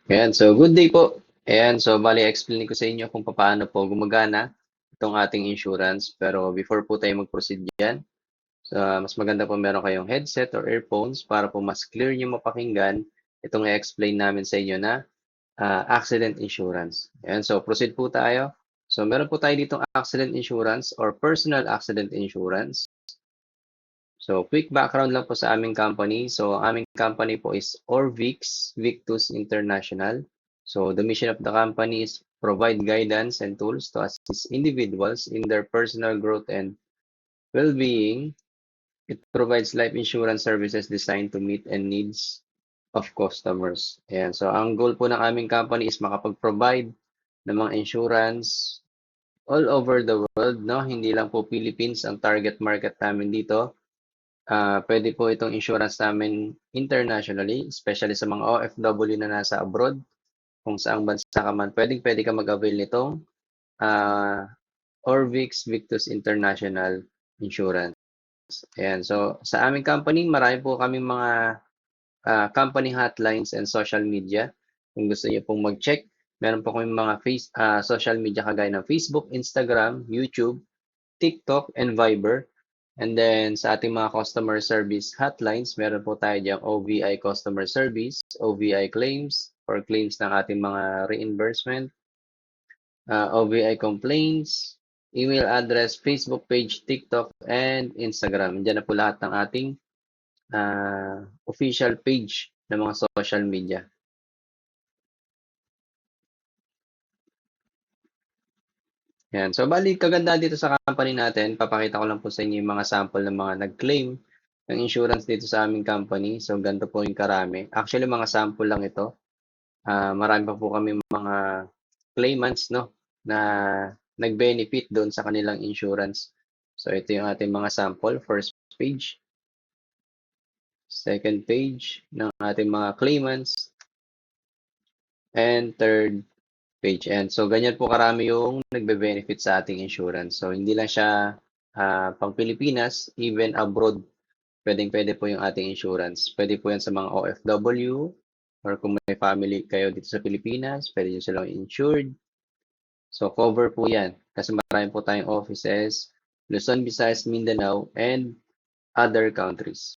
Ayan, so good day po. Ayan, so bali explain ko sa inyo kung paano po gumagana itong ating insurance. Pero before po tayo mag-proceed diyan, mas maganda po meron kayong headset or earphones para po mas clear niyo mapakinggan itong i-explain namin sa inyo na accident insurance. Ayan, so proceed po tayo. So meron po tayo ditong accident insurance or personal accident insurance. So, quick background lang po sa aming company. So, ang aming company po is Orvix Victus International. So, the mission of the company is provide guidance and tools to assist individuals in their personal growth and well-being. It provides life insurance services designed to meet and needs of customers. Ayan. So, ang goal po ng aming company is makapag-provide ng mga insurance all over the world, no? Hindi lang po Philippines ang target market namin dito. Pwede po itong insurance namin internationally, especially sa mga OFW na nasa abroad, kung saang bansa ka man, pwede ka mag-avail nitong uh, Orvix Victus International Insurance. Ayan, so sa aming company, marami po kami mga company hotlines and social media. Kung gusto niyo pong mag-check, meron po kami mga social media kagaya ng Facebook, Instagram, YouTube, TikTok, and Viber. And then sa ating mga customer service hotlines, meron po tayo diyang OVI customer service, OVI claims, for claims ng ating mga reimbursement, OVI complaints, email address, Facebook page, TikTok, and Instagram. Diyan na po lahat ng ating official page ng mga social media. Yan. So, bali, kagandahan dito sa company natin, papakita ko lang po sa inyo yung mga sample ng mga nag-claim ng insurance dito sa aming company. So, ganito po yung karami. Actually, mga sample lang ito. Marami pa po kami mga claimants, no, na nag-benefit doon sa kanilang insurance. So, ito yung ating mga sample. First page, second page ng ating mga claimants, and third page. And so, ganyan po karami yung nagbe-benefit sa ating insurance. So, hindi lang siya pang Pilipinas, even abroad, pwedeng-pwede po yung ating insurance. Pwede po yan sa mga OFW, or kung may family kayo dito sa Pilipinas, pwede nyo silang insured. So, cover po yan. Kasi marami po tayong offices, Luzon, Visayas, Mindanao, and other countries.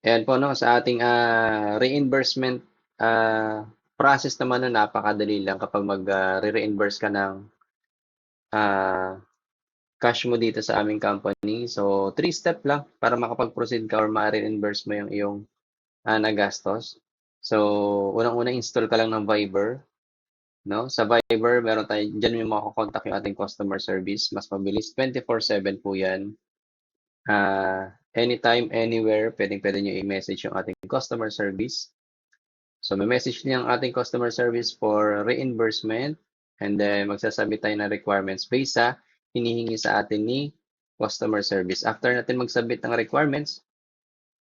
Ayan po, no, sa ating reimbursement process naman na napakadali lang kapag mag-reimburse ka ng cash mo dito sa aming company. So, 3-step lang para makapag-proceed ka or ma-reimburse mo yung iyong nagastos. So, unang-una install ka lang ng Viber, no? Sa Viber, meron tayo diyan yung mako-contact yung ating customer service, mas mabilis, 24/7 po 'yan. Anytime, anywhere, pwedeng-pwede niyo i-message yung ating customer service. So, may message niya ang ating customer service for reimbursement, and then magsasabi tayo ng requirements based sa hinihingi sa atin ni customer service. After natin magsubmit ng requirements,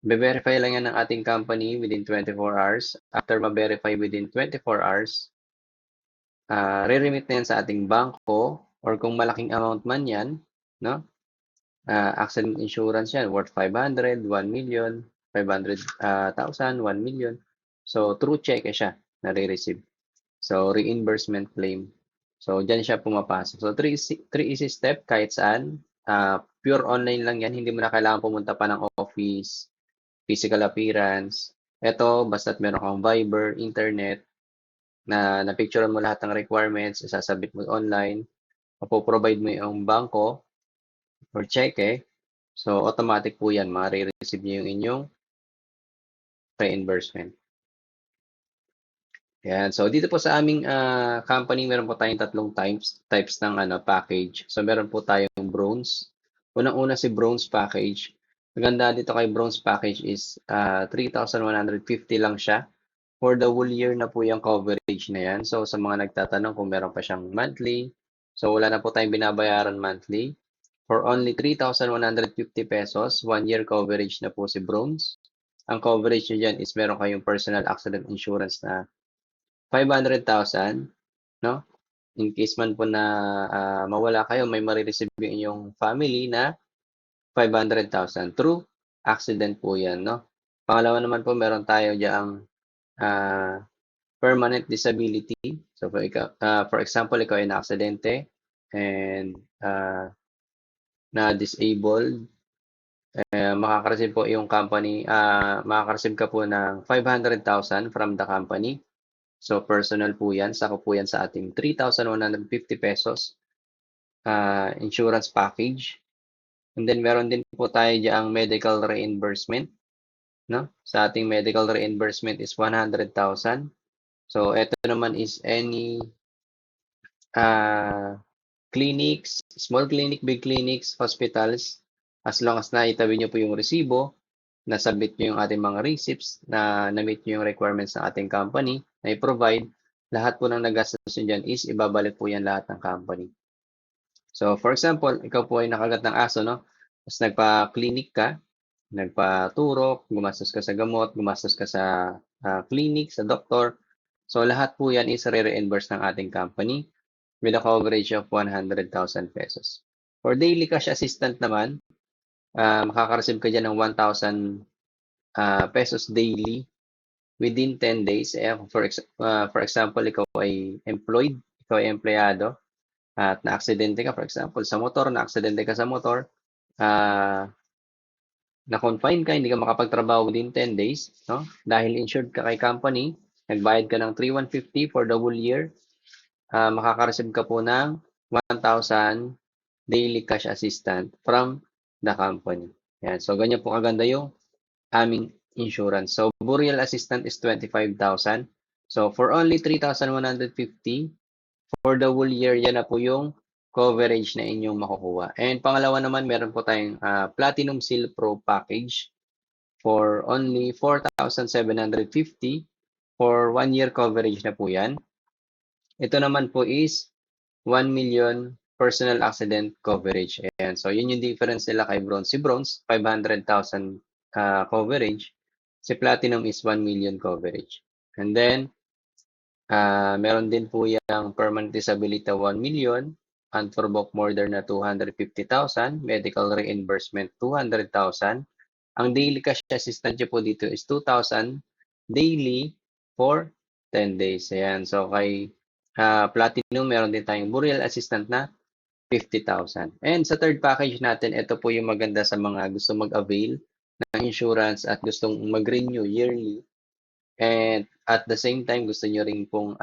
be-verify lang yan ng ating company within 24 hours. After ma-verify within 24 hours, re-remit na yan sa ating bangko, or kung malaking amount man yan, no? Accident insurance yan, worth 500, 1 million, 500,000, 1 million. So, through check siya nare-receive. So, reimbursement claim. So, dyan siya pumapasok. So, three easy step kahit saan. Pure online lang yan. Hindi mo na kailangan pumunta pa ng office, physical appearance. Ito, basta't meron kang Viber, internet, na na-picturean mo lahat ng requirements, isasabit mo online, mapoprovide mo yung bangko or cheque. So, automatic po yan. Receive niyo yung inyong reimbursement. Yan. So, dito po sa aming company, meron po tayong tatlong types ng package. So, meron po tayong bronze. Unang-una si bronze package. Maganda dito kay bronze package is 3,150 lang siya. For the whole year na po yung coverage na yan. So, sa mga nagtatanong kung meron pa siyang monthly. So, wala na po tayong binabayaran monthly. For only 3,150 pesos, 1 year coverage na po si bronze. Ang coverage nyo dyan is meron kayong personal accident insurance na 500,000, no? In case man po na mawala kayo, may marireceive yung inyong family na 500,000 through accident po yan, no? Pangalawa naman po, meron tayo diyang permanent disability. So for example, ikaw ay na-aksidente and na-disabled, makaka-receive po yung company, makaka-receive ka po ng 500,000 from the company. So personal po yan, sako po yan sa ating 3,150 pesos insurance package. And then meron din po tayo diyang medical reimbursement, no? Sa ating medical reimbursement is 100,000. So ito naman is any clinics, small clinic, big clinics, hospitals, as long as naitabi niyo po yung resibo, nasubmit niyo yung ating mga receipts, na na-meet niyo yung requirements ng ating company na i-provide, lahat po ng nagastos niyo dyan is ibabalik po yan lahat ng company. So for example, ikaw po ay nakagat ng aso, no? Tapos nagpa-clinic ka, nagpaturok, gumastos ka sa gamot, gumastos ka sa clinic, sa doktor. So lahat po yan is re-reimburse ng ating company with a coverage of 100,000 pesos. For daily cash assistant naman, makaka-receive ka dyan ng 1,000 pesos daily within 10 days. For example, ikaw ay employed, ikaw ay empleyado, at na-aksidente ka, for example, sa motor, na-aksidente ka sa motor, na-confine ka, hindi ka makapagtrabaho within 10 days, no? Dahil insured ka kay company, nagbayad ka ng 3,150 for the whole year, makaka-receive ka po ng 1,000 daily cash assistant from the company. Yan. So, ganyan po kaganda yung aming insurance. So, burial assistant is 25,000. So, for only 3,150, for the whole year, yan na po yung coverage na inyong makukuha. And pangalawa naman, meron po tayong Platinum Seal Pro package for only 4,750 for 1 year coverage na po yan. Ito naman po is 1 million personal accident coverage. Ayan. So, yun yung difference nila kay bronze. Si bronze, 500,000 coverage. Si platinum is 1 million coverage. And then, meron din po yung permanent disability 1 million, unprovoked murder na 250,000, medical reimbursement 200,000. Ang daily cash assistance nyo po dito is 2,000 daily for 10 days. Ayan. So, kay Platinum, meron din tayong burial assistant na 50,000. And sa third package natin, ito po yung maganda sa mga gusto mag-avail ng insurance at gustong mag-renew yearly. And at the same time, gusto nyo rin pong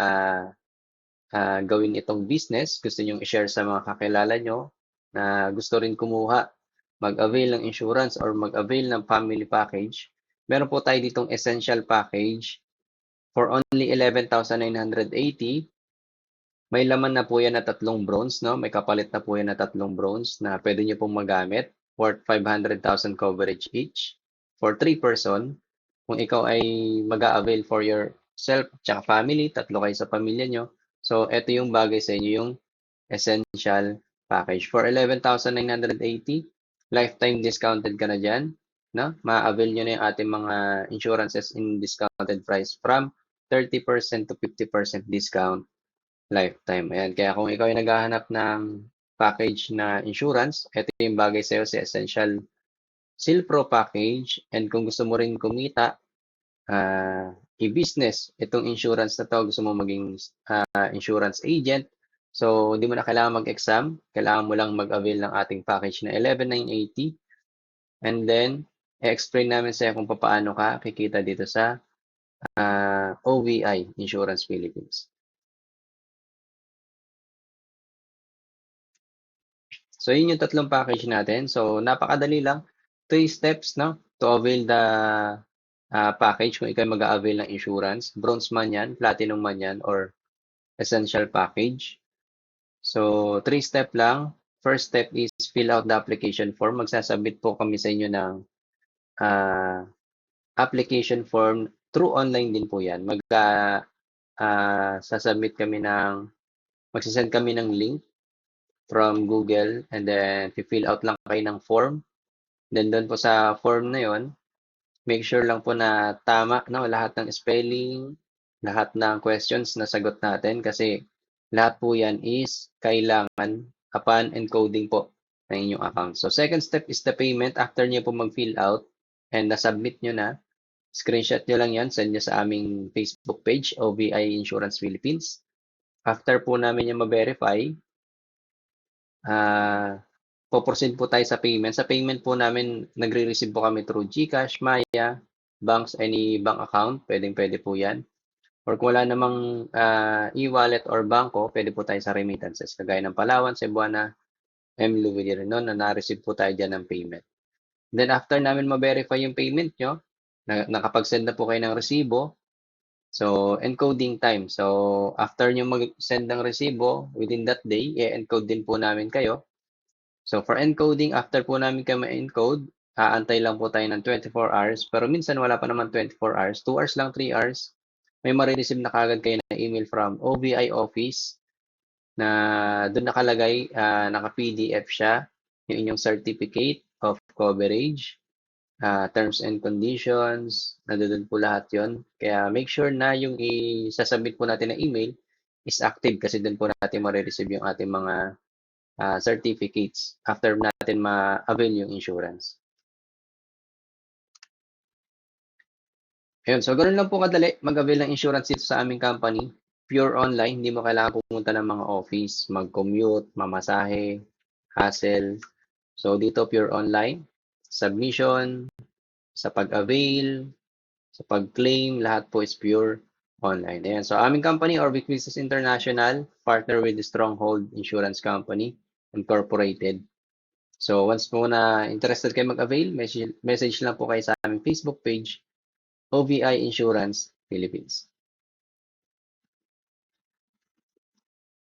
gawin itong business. Gusto nyo i-share sa mga kakilala nyo na gusto rin kumuha, mag-avail ng insurance or mag-avail ng family package. Meron po tayo ditong essential package for only 11,980. May laman na po yan na 3 bronze, no? May kapalit na po yan na 3 bronze na pwede nyo pong magamit worth 500,000 coverage each for 3 person. Kung ikaw ay mag-a-avail for yourself at family, 3 kayo sa pamilya nyo. So, ito yung bagay sa inyo, yung essential package. For 11,980, lifetime discounted ka na dyan. No? Ma-avail nyo na yung ating mga insurances in discounted price from 30% to 50% discount lifetime. Ayan. Kaya kung ikaw ay naghahanap ng package na insurance, ito yung bagay sa'yo sa Essential Seal Pro package. And kung gusto mo rin kumita, i-business itong insurance na to, gusto mo maging insurance agent, so hindi mo na kailangan mag-exam, kailangan mo lang mag-avail ng ating package na 11,980. And then, i-explain namin sa'yo kung paano ka kikita dito sa OVI, Insurance Philippines. So, yun yung 3 package natin. So, napakadali lang. 3 steps, no? To avail the package kung ikaw mag-a-avail ng insurance. Bronze man yan, platinum man yan, or essential package. So, 3 step lang. First step is fill out the application form. Magsasubmit po kami sa inyo ng application form through online din po yan. Sasubmit kami magsasend kami ng link from Google and then fill out lang kayo ng form. Then doon po sa form na yon, make sure lang po na tama, no, lahat ng spelling, lahat ng questions na sagot natin kasi lahat po yan is kailangan upon encoding po ng inyong account. So second step is the payment. After niyo po mag-fill out and na-submit nyo na, Screenshot nyo lang yan, send nyo sa aming Facebook page, OVI Insurance Philippines. After po namin yung ma-verify, po-proceed po tayo sa payment. Sa payment po namin, nagre-receive po kami through GCash, Maya, banks, any bank account, pwedeng-pwede po yan. Or kung wala namang e-wallet or bangko, pwede po tayo sa remittances, kagaya ng Palawan, Cebuana, Louis Renon, na na-receive po tayo dyan ng payment. Then after namin ma-verify yung payment nyo, nakapag-send na po kayo ng resibo, so encoding time. So after nyo mag-send ng resibo, within that day, i-encode din po namin kayo. So for encoding, after po namin kayo ma-encode, aantay lang po tayo ng 24 hours. Pero minsan wala pa naman 24 hours, 2 hours lang, 3 hours. May ma-receive na kagad kayo na email from OVI office na doon nakalagay, naka-PDF siya, yung inyong certificate of coverage, terms and conditions, nandoon po lahat yon. Kaya make sure na yung isasubmit po natin na email is active kasi doon po natin ma-receive yung ating mga certificates after natin ma-avail yung insurance. Ayun, so ganoon lang po kadali mag-avail ng insurance dito sa aming company. Pure online, hindi mo kailangan pumunta ng mga office, mag-commute, mamasahe, hassle. So dito pure online, submission, sa pag-avail, sa pag-claim, lahat po is pure online. Ayan. So aming company, Orbic Business International, partner with the Stronghold Insurance Company, Incorporated. So once po na interested kayo mag-avail, message lang po kayo sa aming Facebook page, OVI Insurance Philippines.